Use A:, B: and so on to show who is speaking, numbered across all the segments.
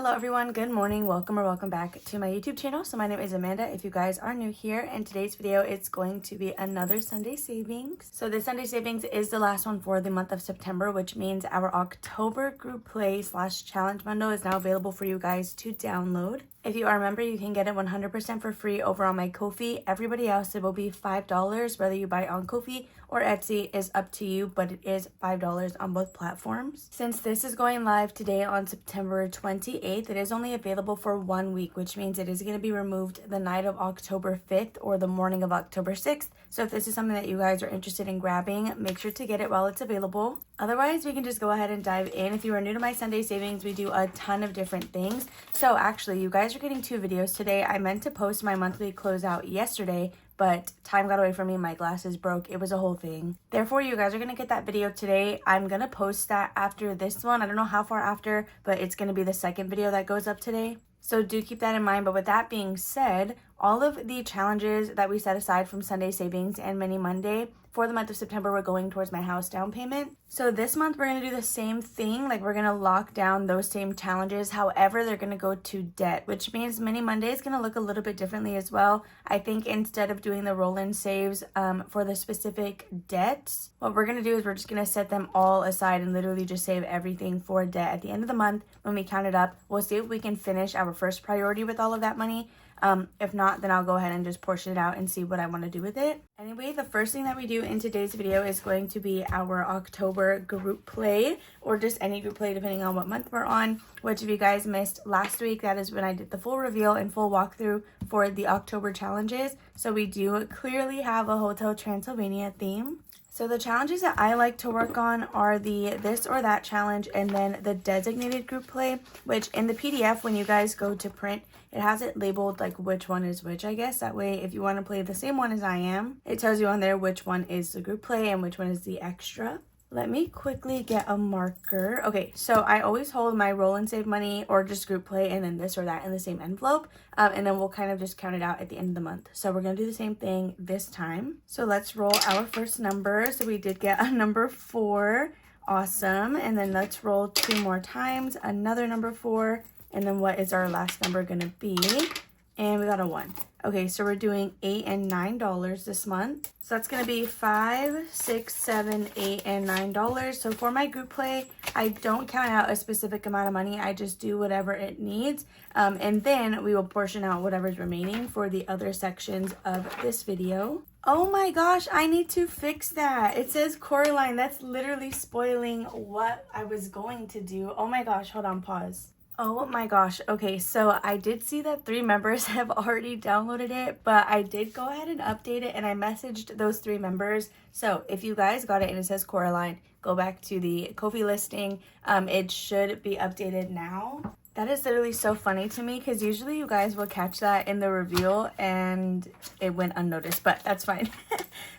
A: Hello everyone, good morning, welcome or welcome back to my YouTube channel. So my name is Amanda if you guys are new here, and today's video it's going to be another Sunday savings. So this Sunday savings is the last one for the month of September, which means our October group play / challenge bundle is now available for you guys to download. If you are a member, you can get it 100% for free over on my Ko-fi. Everybody else, it will be $5. Whether you buy it on Ko-fi or Etsy is up to you, but it is $5 on both platforms. Since this is going live today on September 28th, it is only available for 1 week, which means it is going to be removed the night of October 5th or the morning of October 6th. So if this is something that you guys are interested in grabbing, make sure to get it while it's available. Otherwise, we can just go ahead and dive in. If you are new to my Sunday savings, we do a ton of different things. So actually, you guys are getting 2 videos today. I meant to post my monthly closeout yesterday, but time got away from me. My glasses broke. It was a whole thing. Therefore, you guys are going to get that video today. I'm going to post that after this one. I don't know how far after, but it's going to be the second video that goes up today. So do keep that in mind. But with that being said, all of the challenges that we set aside from Sunday Savings and Mini Monday for the month of September were going towards my house down payment. So this month we're going to do the same thing. Like, we're going to lock down those same challenges. However, they're going to go to debt, which means Mini Monday is going to look a little bit differently as well. I think instead of doing the roll-in saves for the specific debts, what we're going to do is we're just going to set them all aside and literally just save everything for debt. At the end of the month, when we count it up, we'll see if we can finish our first priority with all of that money. If not, then I'll go ahead and just portion it out and see what I want to do with it. Anyway, the first thing that we do in today's video is going to be our October group play, or just any group play depending on what month we're on, which if you guys missed last week, that is when I did the full reveal and full walkthrough for the October challenges. So we do clearly have a Hotel Transylvania theme. So the challenges that I like to work on are the this or that challenge and then the designated group play, which in the PDF, when you guys go to print, it has it labeled like which one is which, I guess. That way, if you want to play the same one as I am, it tells you on there which one is the group play and which one is the extra. Let me quickly get a marker. Okay, so I always hold my roll and save money or just group play and then this or that in the same envelope. And then we'll kind of just count it out at the end of the month. So we're going to do the same thing this time. So let's roll our first number. So we did get a number 4. Awesome. And then let's roll 2 more times. Another number 4. And then what is our last number going to be? And we got a 1. Okay, so we're doing $8 and $9 this month. So that's going to be $5, $6, $7, $8, and $9. So for my group play, I don't count out a specific amount of money. I just do whatever it needs. And then we will portion out whatever's remaining for the other sections of this video. Oh my gosh, I need to fix that. It says Coraline. That's literally spoiling what I was going to do. Oh my gosh, hold on, pause. Oh my gosh. Okay, so I did see that 3 members have already downloaded it, but I did go ahead and update it and I messaged those 3 members. So if you guys got it and it says Coraline, go back to the Ko-fi listing. It should be updated now. That is literally so funny to me because usually you guys will catch that in the reveal and it went unnoticed, but that's fine.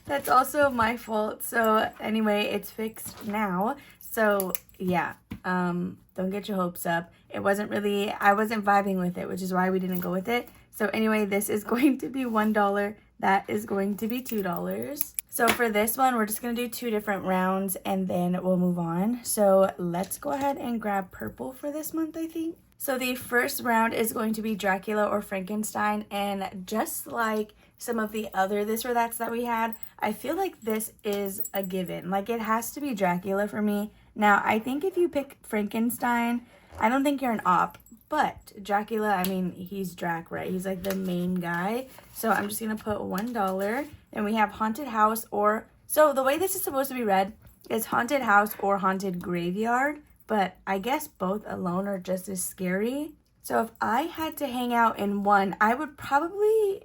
A: That's also my fault. So anyway, it's fixed now. So yeah, don't get your hopes up. I wasn't vibing with it, which is why we didn't go with it. So anyway, this is going to be $1. That is going to be $2. So for this one, we're just going to do 2 different rounds and then we'll move on. So let's go ahead and grab purple for this month, I think. So the first round is going to be Dracula or Frankenstein. And just like some of the other this or that's that we had, I feel like this is a given. Like, it has to be Dracula for me. Now, I think if you pick Frankenstein, I don't think you're an op. But Dracula, I mean, he's Drac, right? He's like the main guy. So I'm just going to put $1. And we have Haunted House or... So the way this is supposed to be read is Haunted House or Haunted Graveyard. But I guess both alone are just as scary. So if I had to hang out in one, I would probably...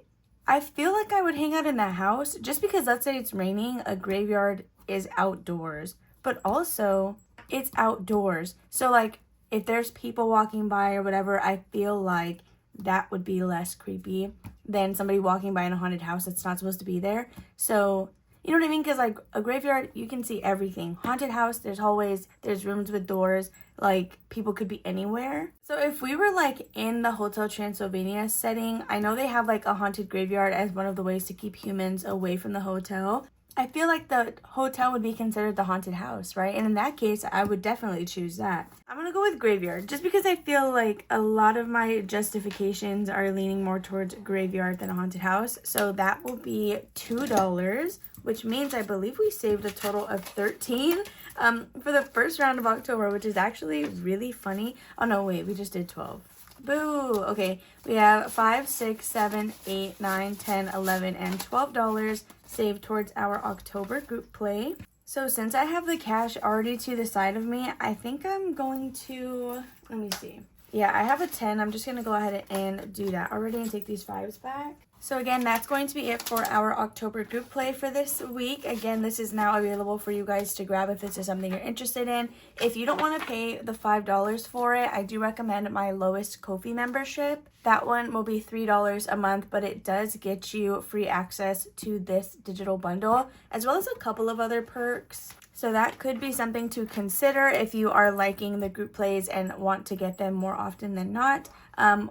A: I feel like I would hang out in the house. Just because, let's say it's raining, a graveyard is outdoors. But also, it's outdoors. So like, if there's people walking by or whatever, I feel like that would be less creepy than somebody walking by in a haunted house that's not supposed to be there. So, you know what I mean? Because like a graveyard, you can see everything. Haunted house, there's hallways, there's rooms with doors. Like, people could be anywhere. So if we were like in the Hotel Transylvania setting, I know they have like a haunted graveyard as one of the ways to keep humans away from the hotel. I feel like the hotel would be considered the haunted house, right? And in that case, I would definitely choose that. I'm gonna go with graveyard, just because I feel like a lot of my justifications are leaning more towards graveyard than a haunted house. So that will be $2, which means I believe we saved a total of 13 for the first round of October, which is actually really funny. Oh no, wait, we just did 12. Boo! Okay, we have $5, $6, $7, $8, $9, $10, $11, and $12 saved towards our October group play. So since I have the cash already to the side of me, I think I'm going to, let me see. Yeah, I have a 10. I'm just going to go ahead and do that already and take these 5s back. So again, that's going to be it for our October group play for this week. Again, this is now available for you guys to grab if this is something you're interested in. If you don't want to pay the $5 for it, I do recommend my lowest Ko-fi membership. That one will be $3 a month, but it does get you free access to this digital bundle, as well as a couple of other perks. So that could be something to consider if you are liking the group plays and want to get them more often than not.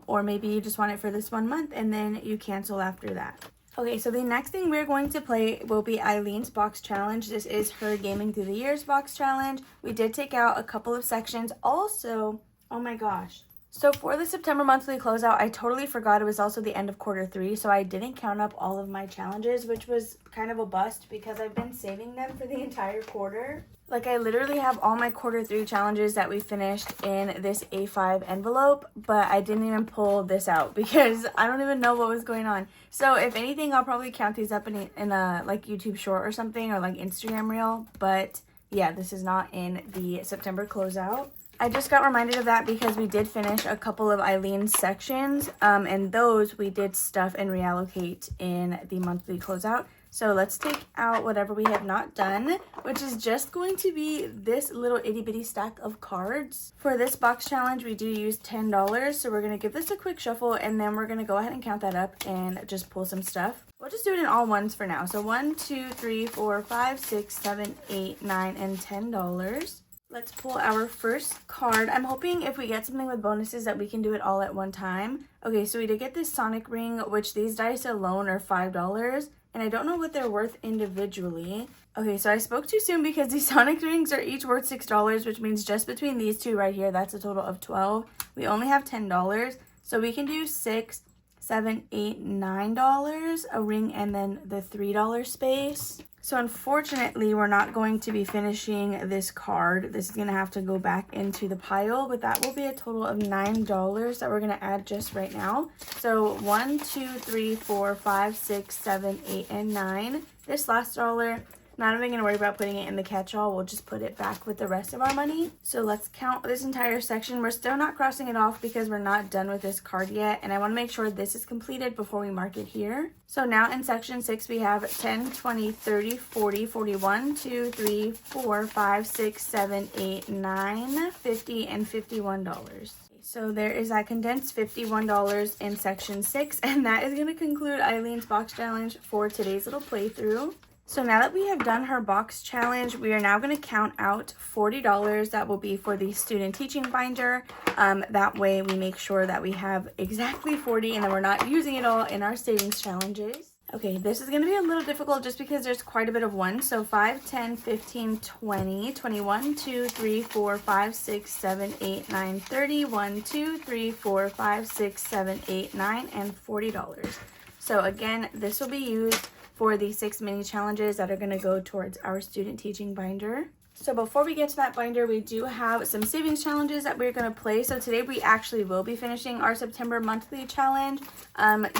A: Or maybe you just want it for this 1 month and then you cancel after that. Okay, so the next thing we're going to play will be Eileen's box challenge. This is her Gaming Through the Years box challenge. We did take out a couple of sections. Also, oh my gosh. So for the September monthly closeout, I totally forgot it was also the end of quarter 3, so I didn't count up all of my challenges, which was kind of a bust because I've been saving them for the entire quarter. Like, I literally have all my quarter 3 challenges that we finished in this A5 envelope, but I didn't even pull this out because I don't even know what was going on. So if anything, I'll probably count these up in a like YouTube short or something, or like Instagram reel. But yeah, this is not in the September closeout. I just got reminded of that because we did finish a couple of Eileen's sections, and those we did stuff and reallocate in the monthly closeout. So let's take out whatever we have not done, which is just going to be this little itty bitty stack of cards. For this box challenge, we do use $10, so we're going to give this a quick shuffle, and then we're going to go ahead and count that up and just pull some stuff. We'll just do it in all ones for now. So 1, 2, 3, 4, 5, 6, 7, 8, 9, and $10. Let's pull our first card. I'm hoping if we get something with bonuses that we can do it all at one time. Okay, so we did get this Sonic ring, which these dice alone are $5, and I don't know what they're worth individually. Okay, so I spoke too soon because these Sonic rings are each worth $6, which means just between these two right here, that's a total of $12. We only have $10, so we can do $6, $7, $8, $9 a ring, and then the $3 space. So unfortunately, we're not going to be finishing this card. This is going to have to go back into the pile, but that will be a total of $9 that we're going to add just right now. So 1, 2, 3, 4, 5, 6, 7, 8, and 9. This last dollar, not even going to worry about putting it in the catch-all. We'll just put it back with the rest of our money. So let's count this entire section. We're still not crossing it off because we're not done with this card yet, and I want to make sure this is completed before we mark it here. So now in section 6, we have 10, 20, 30, 40, 41, 2, 3, 4, 5, 6, 7, 8, 9, 50, and $51. So there is that condensed $51 in section 6, and that is going to conclude Eileen's box challenge for today's little playthrough. So now that we have done her box challenge, we are now going to count out $40. That will be for the student teaching binder. That way we make sure that we have exactly 40 and then we're not using it all in our savings challenges. Okay, this is going to be a little difficult just because there's quite a bit of ones. So 5, 10, 15, 20, 21, 2, 3, 4, 5, 6, 7, 8, 9, 30, 1, 2, 3, 4, 5, 6, 7, 8, 9, and $40. So again, this will be used for the 6 mini challenges that are going to go towards our student teaching binder. So before we get to that binder, we do have some savings challenges that we're going to play. So today we actually will be finishing our September monthly challenge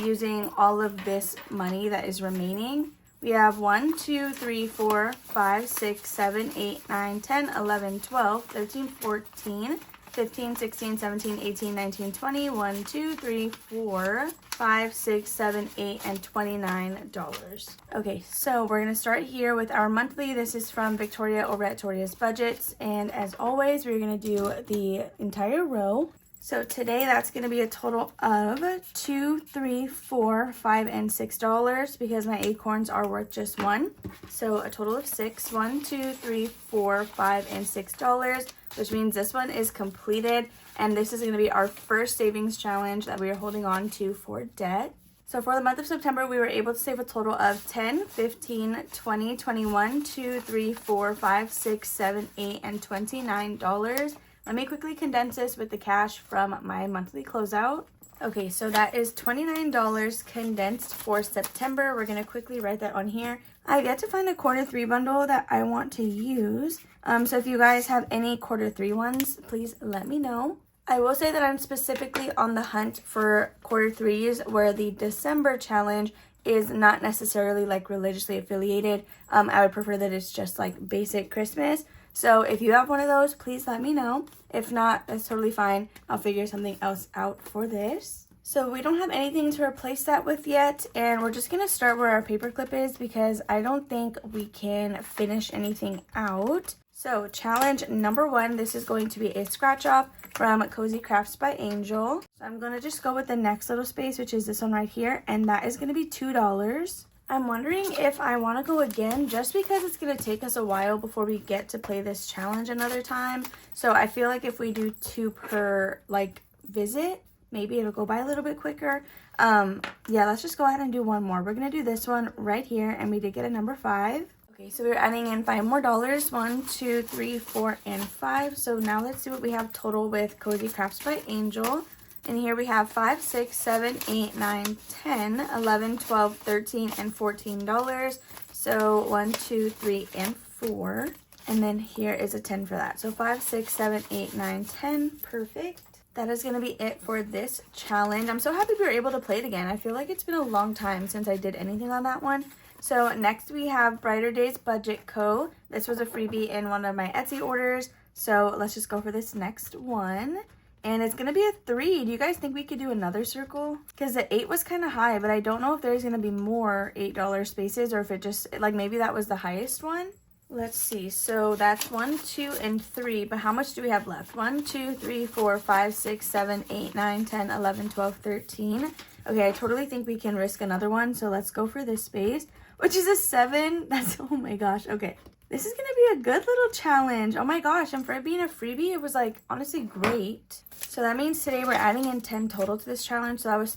A: using all of this money that is remaining. We have 1, 2, 3, 4, 5, 6, 7, 8, 9, 10, 11, 12, 13, 14, 15, 16, 17, 18, 19, 20, 1, 2, 3, 4, 5, 6, 7, 8, and $29. Okay, so we're going to start here with our monthly. This is from Victoria over at Toria's Budgets. And as always, we're going to do the entire row. So today that's going to be a total of $2, $3, $4, $5, and $6 because my acorns are worth just 1. So a total of 6. 1, 2, 3, 4, 5, and $6, which means this one is completed. And this is going to be our first savings challenge that we are holding on to for debt. So for the month of September, we were able to save a total of $10, $15, $20, $21, $2, $3, $4, $5, $6, $7, $8, and $29. Let me quickly condense this with the cash from my monthly closeout. Okay, so that is $29 condensed for September. We're going to quickly write that on here. I've yet to find a Q3 bundle that I want to use. So if you guys have any Q3 ones, please let me know. I will say that I'm specifically on the hunt for Q3s where the December challenge is not necessarily like religiously affiliated. I would prefer that it's just like basic Christmas. So if you have one of those, please let me know. If not, that's totally fine. I'll figure something else out for this. So we don't have anything to replace that with yet. And we're just going to start where our paperclip is because I don't think we can finish anything out. So challenge number 1, this is going to be a scratch off from CozyCraftsByAngel. So I'm going to just go with the next little space, which is this one right here. And that is going to be $2. I'm wondering if I want to go again just because it's going to take us a while before we get to play this challenge another time. So I feel like if we do 2 per like visit, maybe it'll go by a little bit quicker. Yeah, let's just go ahead and do one more. We're going to do this one right here, and we did get a number 5. Okay, so we're adding in $5 more. 1, 2, 3, 4, and 5. So now let's see what we have total with CozyCraftsByAngel. And here we have 5, 6, 7, 8, 9, 10, 11, 12, 13, and $14. So 1, 2, 3, and 4. And then here is a 10 for that. So 5, 6, 7, 8, 9, 10. Perfect. That is going to be it for this challenge. I'm so happy we were able to play it again. I feel like it's been a long time since I did anything on that one. So next we have Brighter Days Budget Co. This was a freebie in one of my Etsy orders. So let's just go for this next one. And it's going to be a 3. Do you guys think we could do another circle? Because the 8 was kind of high, but I don't know if there's going to be more $8 spaces or if it just, like maybe that was the highest one. Let's see. So that's 1, 2, and 3. But how much do we have left? 1, 2, 3, 4, 5, 6, 7, 8, 9, 10, 11, 12, 13. Okay, I totally think we can risk another one. So let's go for this space, which is a 7. That's, oh my gosh. Okay. This is going to be a good little challenge. Oh my gosh. And for it being a freebie, it was like honestly great. So that means today we're adding in 10 total to this challenge. So that was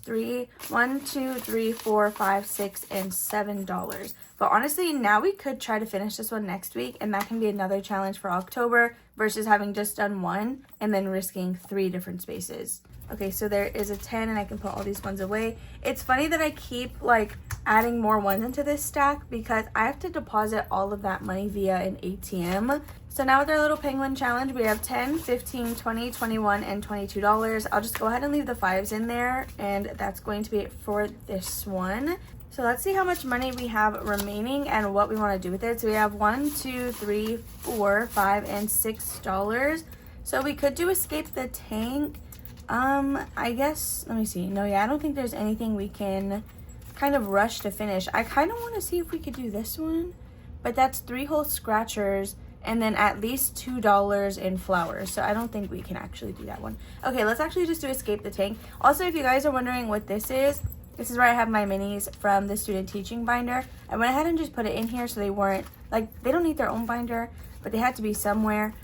A: 1, 2, 3, 4, 5, 6, and $7. But honestly, now we could try to finish this one next week. And that can be another challenge for October versus having just done 1 and then risking 3 different spaces. Okay, so there is a 10 and I can put all these ones away. It's funny that I keep like adding more ones into this stack because I have to deposit all of that money via an ATM. So now with our little penguin challenge, we have 10, 15, 20, 21, and $22. I'll just go ahead and leave the 5s in there, and that's going to be it for this one. So let's see how much money we have remaining and what we want to do with it. So we have 1, 2, 3, 4, 5, and $6. So we could do Escape the Tank. I guess, let me see. No, yeah, I don't think there's anything we can kind of rush to finish. I kind of want to see if we could do this one, but that's 3 whole scratchers and then at least $2 in flowers. So I don't think we can actually do that one. Okay, let's actually just do Escape the Tank. Also, if you guys are wondering what this is where I have my minis from the student teaching binder. I went ahead and just put it in here so they weren't, like, they don't need their own binder, but they had to be somewhere.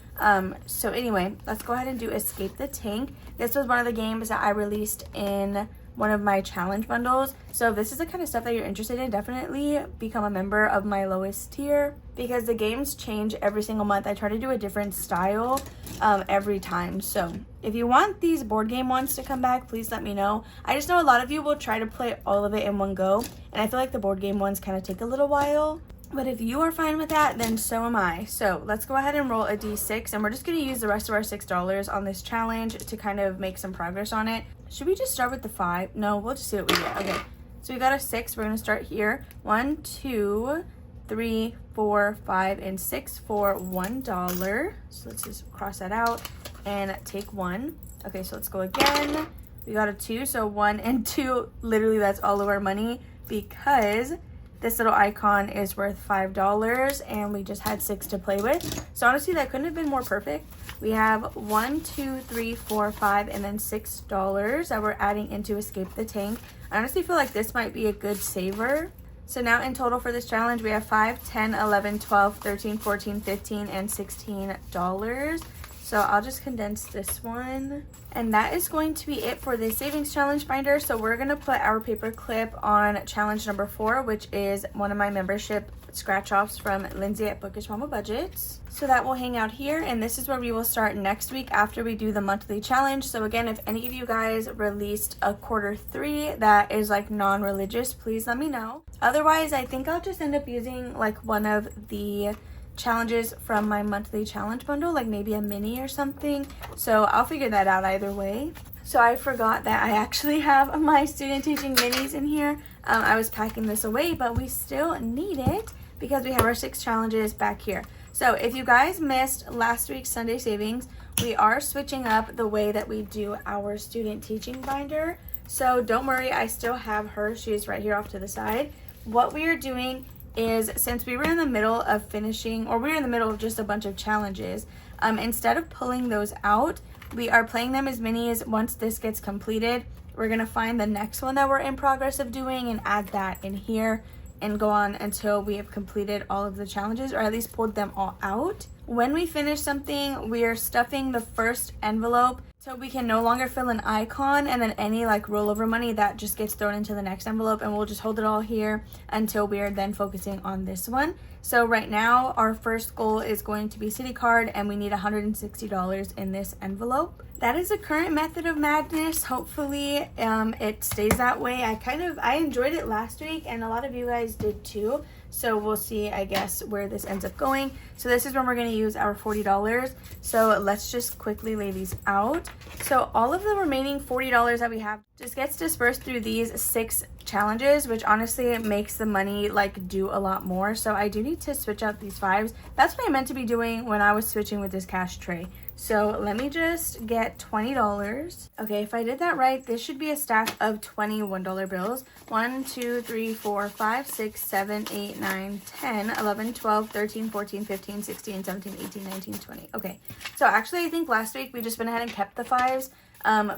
A: So anyway, let's go ahead and do Escape the Tank. This was one of the games that I released in one of my challenge bundles. So if this is the kind of stuff that you're interested in, definitely become a member of my lowest tier because the games change every single month. I try to do a different style every time. So if you want these board game ones to come back, please let me know. I just know a lot of you will try to play all of it in one go, and I feel like the board game ones kind of take a little while. But if you are fine with that, then so am I. So let's go ahead and roll a d6, and we're just going to use the rest of our $6 on this challenge to kind of make some progress on it. Should we just start with the 5? No, we'll just see what we get. Okay, so we got a 6. We're going to start here. 1, 2, 3, 4, 5, and 6 for $1. So let's just cross that out and take 1. Okay, so let's go again. We got a 2, so 1 and 2, literally that's all of our money because this little icon is worth $5 and we just had 6 to play with. So honestly, that couldn't have been more perfect. We have 1, 2, 3, 4, 5, and then $6 that we're adding into Escape the Tank. I honestly feel like this might be a good saver. So now in total for this challenge, we have 5, 10, 11, 12, 13, 14, 15, and $16. So I'll just condense this one. And that is going to be it for the savings challenge binder. So we're gonna put our paper clip on challenge number 4, which is one of my membership scratch offs from Lindsay at Bookish Mama Budgets. So that will hang out here, and this is where we will start next week after we do the monthly challenge. So again, if any of you guys released a quarter 3 that is like non-religious, please let me know. Otherwise, I think I'll just end up using like one of the challenges from my monthly challenge bundle, like maybe a mini or something. So I'll figure that out either way. So I forgot that I actually have my student teaching minis in here. I was packing this away, but we still need it because we have our 6 challenges back here. So if you guys missed last week's Sunday savings, we are switching up the way that we do our student teaching binder. So don't worry, I still have her. She's right here off to the side. What we are doing is, since we were in the middle of finishing, or we were in the middle of just a bunch of challenges, instead of pulling those out, we are playing them as minis. Once this gets completed, we're gonna find the next one that we're in progress of doing and add that in here and go on until we have completed all of the challenges, or at least pulled them all out. When we finish something, we are stuffing the first envelope so we can no longer fill an icon, and then any like rollover money that just gets thrown into the next envelope, and we'll just hold it all here until we are then focusing on this one. So right now our first goal is going to be City Card, and we need $160 in this envelope. That is the current method of madness. Hopefully it stays that way. I enjoyed it last week, and a lot of you guys did too. So we'll see, I guess, where this ends up going. So this is when we're going to use our $40. So let's just quickly lay these out. So all of the remaining $40 that we have just gets dispersed through these 6 challenges, which honestly makes the money like do a lot more. So I do need to switch out these 5s. That's what I meant to be doing when I was switching with this cash tray. So let me just get $20. Okay, if I did that right, this should be a stack of $21 bills. 1, 2, 3, 4, 5, 6, 7, 8, 9, 10, 11, 12, 13, 14, 15, 16, 17, 18, 19, 20. Okay, so actually I think last week we just went ahead and kept the 5s.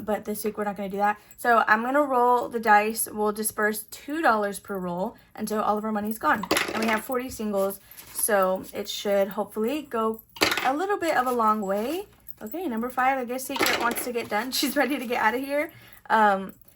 A: But this week we're not going to do that. So I'm going to roll the dice. We'll disperse $2 per roll until all of our money's gone. And we have 40 singles, so it should hopefully go a little bit of a long way. Okay, number 5, I guess Secret wants to get done. She's ready to get out of here.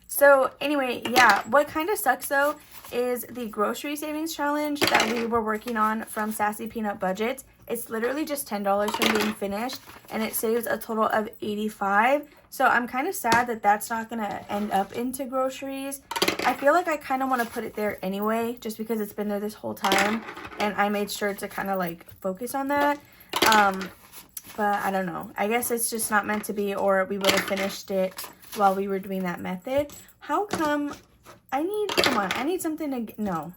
A: So anyway, yeah, what kind of sucks though is the grocery savings challenge that we were working on from Sassy Peanut Budgets. It's literally just $10 from being finished, and it saves a total of $85. So I'm kind of sad that that's not going to end up into groceries. I feel like I kind of want to put it there anyway, just because it's been there this whole time, and I made sure to kind of like focus on that. But I don't know. I guess it's just not meant to be, or we would have finished it while we were doing that method. How come I need something to, no.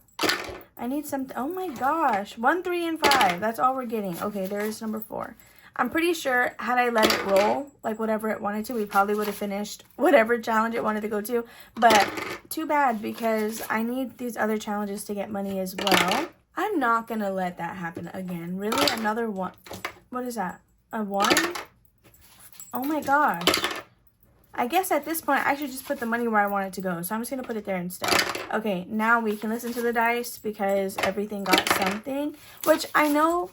A: I need something, oh my gosh. 1, 3, and 5. That's all we're getting. Okay, there's number 4. I'm pretty sure had I let it roll, like whatever it wanted to, we probably would have finished whatever challenge it wanted to go to. But too bad, because I need these other challenges to get money as well. I'm not going to let that happen again. Really? Another one? What is that? A 1? Oh my gosh. I guess at this point, I should just put the money where I want it to go. So I'm just going to put it there instead. Okay, now we can listen to the dice because everything got something. Which I know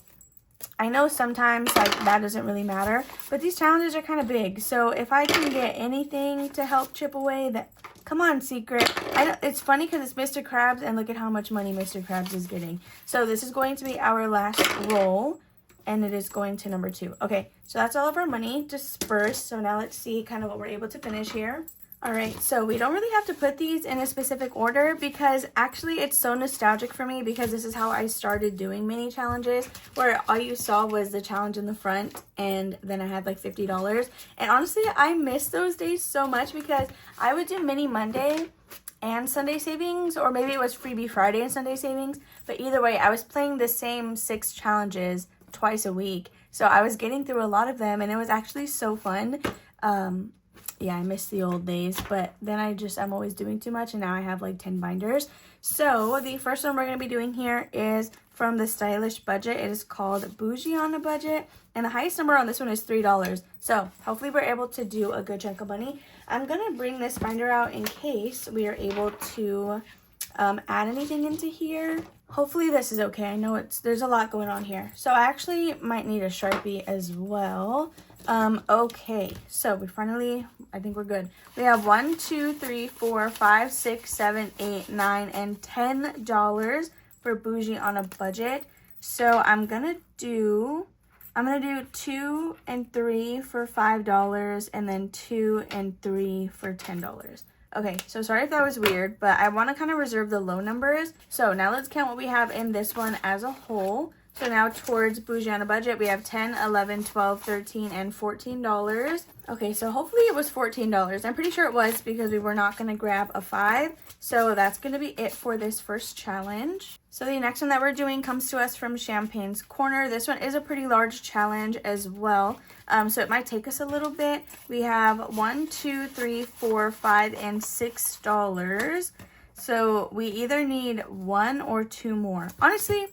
A: sometimes like that doesn't really matter. But these challenges are kind of big. So if I can get anything to help chip away, that... Come on, Secret. I know it's funny because it's Mr. Krabs, and look at how much money Mr. Krabs is getting. So this is going to be our last roll. And it is going to number 2. Okay, so that's all of our money dispersed. So now let's see kind of what we're able to finish here. All right, so we don't really have to put these in a specific order because actually it's so nostalgic for me because this is how I started doing mini challenges, where all you saw was the challenge in the front and then I had like $50. And honestly, I miss those days so much because I would do mini Monday and Sunday savings, or maybe it was freebie Friday and Sunday savings. But either way, I was playing the same 6 challenges twice a week, so I was getting through a lot of them, and it was actually so fun. Yeah, I miss the old days, but then I'm always doing too much, and now I have like 10 binders. So the first one we're going to be doing here is from the Stylish Budget. It is called Bougie on a Budget, and the highest number on this one is $3. So hopefully we're able to do a good chunk of money. I'm going to bring this binder out in case we are able to add anything into here. Hopefully this is okay. I know there's a lot going on here. So I actually might need a Sharpie as well. Okay, so I think we're good. We have 1, 2, 3, 4, 5, 6, 7, 8, 9, and $10 for Bougie on a Budget. So I'm gonna do 2 and 3 for $5 and then 2 and 3 for $10. Okay, so sorry if that was weird, but I want to kind of reserve the low numbers. So now let's count what we have in this one as a whole. So now towards Bougie on a Budget, we have $10, $11, $12, $13, and $14. Okay, so hopefully it was $14. I'm pretty sure it was because we were not going to grab a 5. So that's going to be it for this first challenge. So the next one that we're doing comes to us from Champagne's Corner. This one is a pretty large challenge as well. So it might take us a little bit. We have 1, 2, 3, 4, 5, and $6. So we either need 1 or 2 more. Honestly,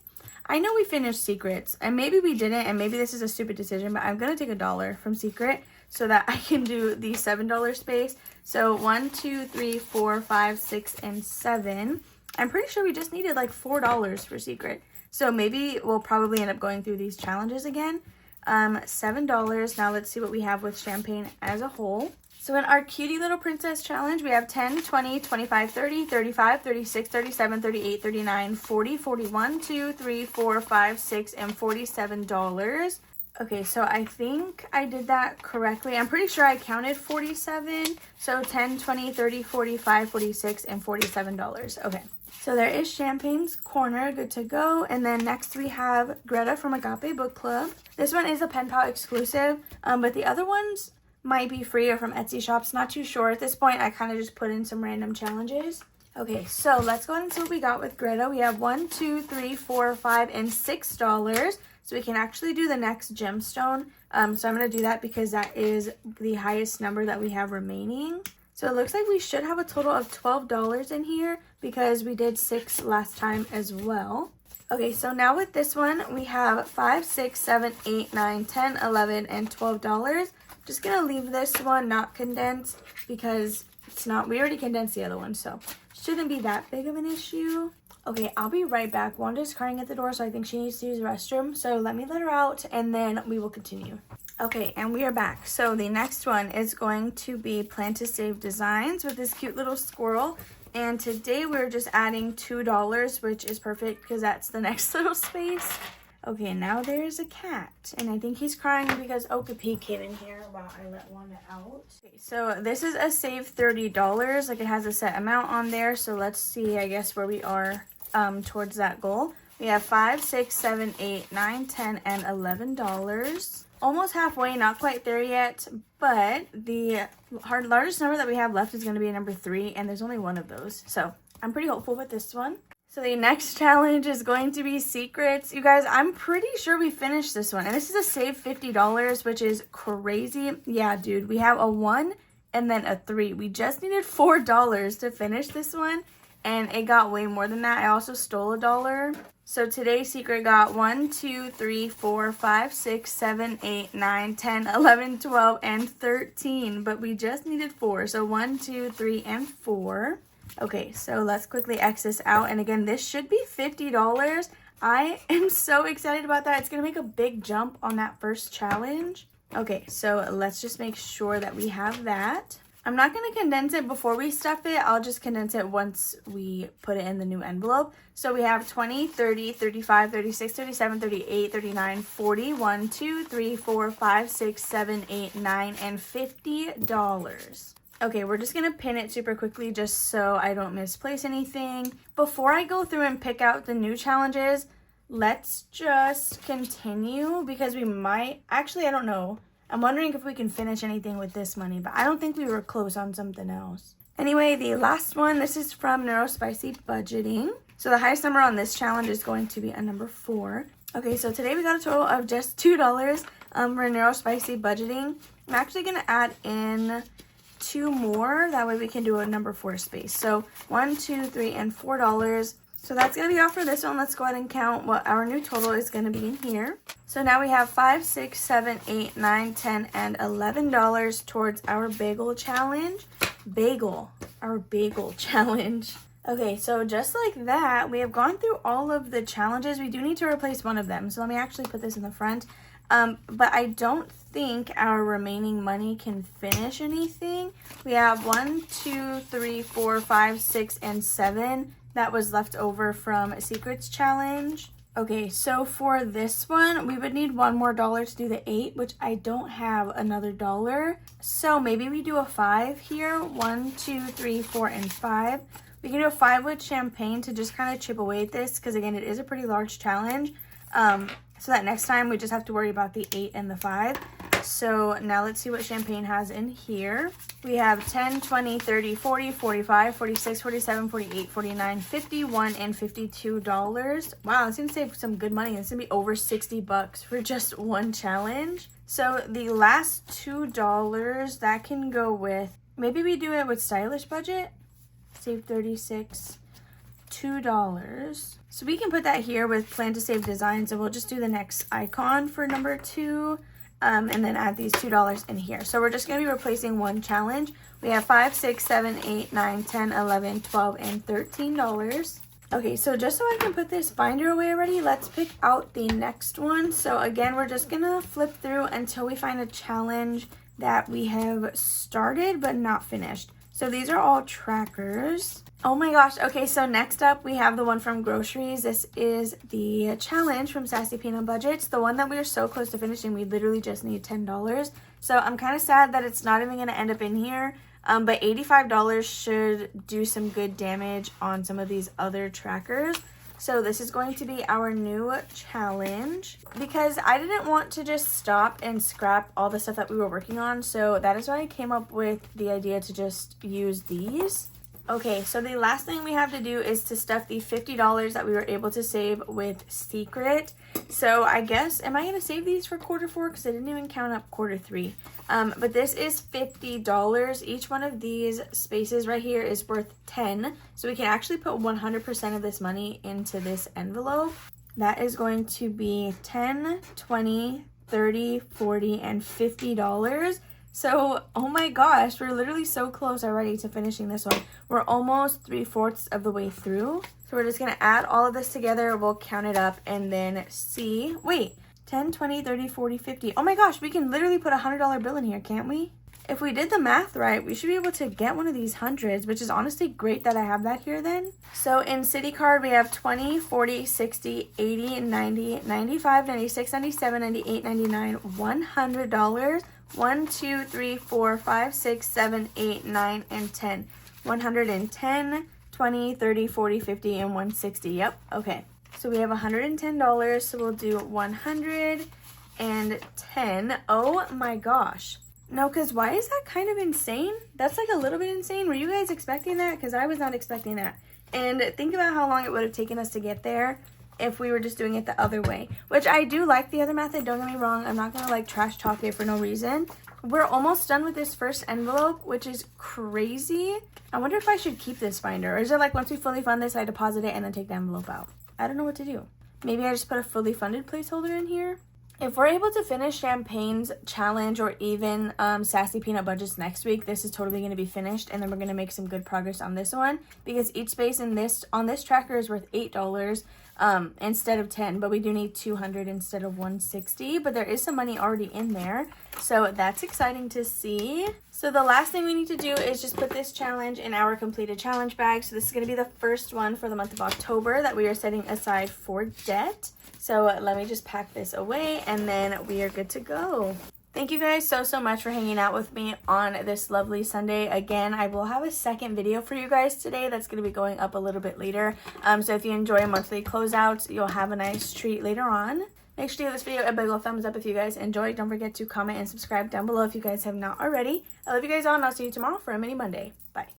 A: I know we finished Secrets, and maybe we didn't, and maybe this is a stupid decision, but I'm going to take $1 from Secret so that I can do the $7 space. So 1, 2, 3, 4, 5, 6, and 7. I'm pretty sure we just needed like $4 for Secret. So maybe we'll probably end up going through these challenges again. $7. Now let's see what we have with Champagne as a whole. So in our Cutie Little Princess challenge, we have 10, 20, 25, 30, 35, 36, 37, 38, 39, 40, 41, 2, 3, 4, 5, 6, and $47. Okay, so I think I did that correctly. I'm pretty sure I counted 47. So 10, 20, 30, 45, 46, and $47. Okay, so there is Champagne's Corner, good to go. And then next we have Greta from Agape Book Club. This one is a pen pal exclusive, but the other ones might be free or from Etsy shops. Not too sure at this point. I kind of just put in some random challenges. Okay, so let's go ahead and see what we got with Greta. We have 1, 2, 3, 4, 5, and $6. So we can actually do the next gemstone. So I'm going to do that because that is the highest number that we have remaining. So it looks like we should have a total of $12 in here because we did 6 last time as well. Okay, so now with this one, we have 5, 6, 7, 8, 9, 10, 11, and $12. Just going to leave this one not condensed because it's not, we already condensed the other one, so shouldn't be that big of an issue. Okay, I'll be right back. Wanda's crying at the door, so I think she needs to use the restroom. So let me let her out, and then we will continue. Okay, and we are back. So the next one is going to be Plan to Save Designs with this cute little squirrel. And today we're just adding $2, which is perfect because that's the next little space. Okay, now there's a cat, and I think he's crying because Okapi came in here while I let Wanda out. Okay, so this is a save $30. Like, it has a set amount on there, so let's see, I guess, where we are towards that goal. We have 5, 6, 7, 8, 9, 10, and $11. Almost halfway, not quite there yet, but the largest number that we have left is going to be number 3, and there's only one of those, so I'm pretty hopeful with this one. So the next challenge is going to be Secrets. You guys, I'm pretty sure we finished this one, and this is a save $50, which is crazy. Yeah, dude, we have a 1 and then a 3. We just needed $4 to finish this one, and it got way more than that. I also stole $1. So today's Secret got 1, 2, 3, 4, 5, 6, 7, 8, 9, 10, 11, 12, and 13. But we just needed 4. So 1, 2, 3, and 4. Okay, so let's quickly X this out. And again, this should be $50. I am so excited about that. It's going to make a big jump on that first challenge. Okay, so let's just make sure that we have that. I'm not going to condense it before we stuff it. I'll just condense it once we put it in the new envelope. So we have 20, 30, 35, 36, 37, 38, 39, 40, 1, 2, 3, 4, 5, 6, 7, 8, 9, and $50. Okay, we're just going to pin it super quickly just so I don't misplace anything. Before I go through and pick out the new challenges, let's just continue because we might... Actually, I don't know. I'm wondering if we can finish anything with this money, but I don't think we were close on something else. Anyway, the last one, this is from Neurospicy Budgeting. So the highest number on this challenge is going to be a number 4. Okay, so today we got a total of just $2 for Neurospicy Budgeting. I'm actually going to add in 2 more. That way we can do a number 4 space. So 1, 2, 3, and $4. So that's going to be all for this one. Let's go ahead and count what our new total is going to be in here. So now we have 5, 6, 7, 8, 9, 10, and $11 towards our bagel challenge. Our bagel challenge. Okay, so just like that, we have gone through all of the challenges. We do need to replace one of them. So let me actually put this in the front. But I don't think our remaining money can finish anything. We have 1, 2, 3, 4, 5, 6, and 7 that was left over from a Secrets challenge. Okay, so for this one, we would need one more dollar to do the 8, which I don't have another dollar. So maybe we do a 5 here. 1, 2, 3, 4, and 5. We can do a 5 with champagne to just kind of chip away at this, because again, it is a pretty large challenge. So that next time we just have to worry about the 8 and the 5. So now let's see what champagne has in here. We have 10, 20, 30, 40, 45, 46, 47, 48, 49, 51, and $52. Wow, it's gonna save some good money. It's gonna be over $60 for just one challenge. So the last $2 that can go with, maybe we do it with stylish budget. Save 36, $2. So we can put that here with plan to save designs, and we'll just do the next icon for number 2, and then add these $2 in here. So we're just going to be replacing one challenge. We have 5, 6, 7, 8, 9, 10, 11, 12, and $13. Okay, so just so I can put this binder away already, let's pick out the next one. So again, we're just going to flip through until we find a challenge that we have started but not finished. So these are all trackers. Oh my gosh. Okay, so next up we have the one from groceries. This is the challenge from Sassy Peanut Budgets, the one that we are so close to finishing. We literally just need $10. So I'm kind of sad that it's not even going to end up in here. But $85 should do some good damage on some of these other trackers. So this is going to be our new challenge, because I didn't want to just stop and scrap all the stuff that we were working on. So that is why I came up with the idea to just use these. Okay, so the last thing we have to do is to stuff the $50 that we were able to save with Secret. So I guess, am I going to save these for quarter 4? Because I didn't even count up quarter 3. But this is $50. Each one of these spaces right here is worth 10. So we can actually put 100% of this money into this envelope. That is going to be 10, 20, 30, 40, and $50. So, oh my gosh, we're literally so close already to finishing this one. We're almost 3/4 of the way through. So we're just going to add all of this together. We'll count it up and then see. Wait, 10, 20, 30, 40, 50. Oh my gosh, we can literally put a $100 bill in here, can't we? If we did the math right, we should be able to get one of these hundreds, which is honestly great that I have that here then. So in City Card, we have 20, 40, 60, 80, 90, 95, 96, 97, 98, 99, $100. 1, 2, 3, 4, 5, 6, 7, 8, 9, and 10. 110, 20, 30, 40, 50, and 160. Yep, okay. So we have $110, so we'll do 110. Oh my gosh. No, because why is that kind of insane? That's like a little bit insane. Were you guys expecting that? Because I was not expecting that. And think about how long it would have taken us to get there if we were just doing it the other way. Which I do like the other method, don't get me wrong. I'm not going to like trash talk it for no reason. We're almost done with this first envelope, which is crazy. I wonder if I should keep this binder. Or is it like once we fully fund this, I deposit it and then take the envelope out? I don't know what to do. Maybe I just put a fully funded placeholder in here? If we're able to finish Champagne's challenge or even Sassy Peanut Budgets next week, this is totally going to be finished, and then we're going to make some good progress on this one, because each space in this on this tracker is worth $8 instead of 10, but we do need 200 instead of 160, but there is some money already in there, so that's exciting to see. So the last thing we need to do is just put this challenge in our completed challenge bag. So this is going to be the first one for the month of October that we are setting aside for debt. So let me just pack this away and then we are good to go. Thank you guys so much for hanging out with me on this lovely Sunday. Again, I will have a second video for you guys today that's going to be going up a little bit later. So if you enjoy monthly closeouts, you'll have a nice treat later on. Make sure to give this video a big ol' thumbs up if you guys enjoyed. Don't forget to comment and subscribe down below if you guys have not already. I love you guys all, and I'll see you tomorrow for a mini Monday.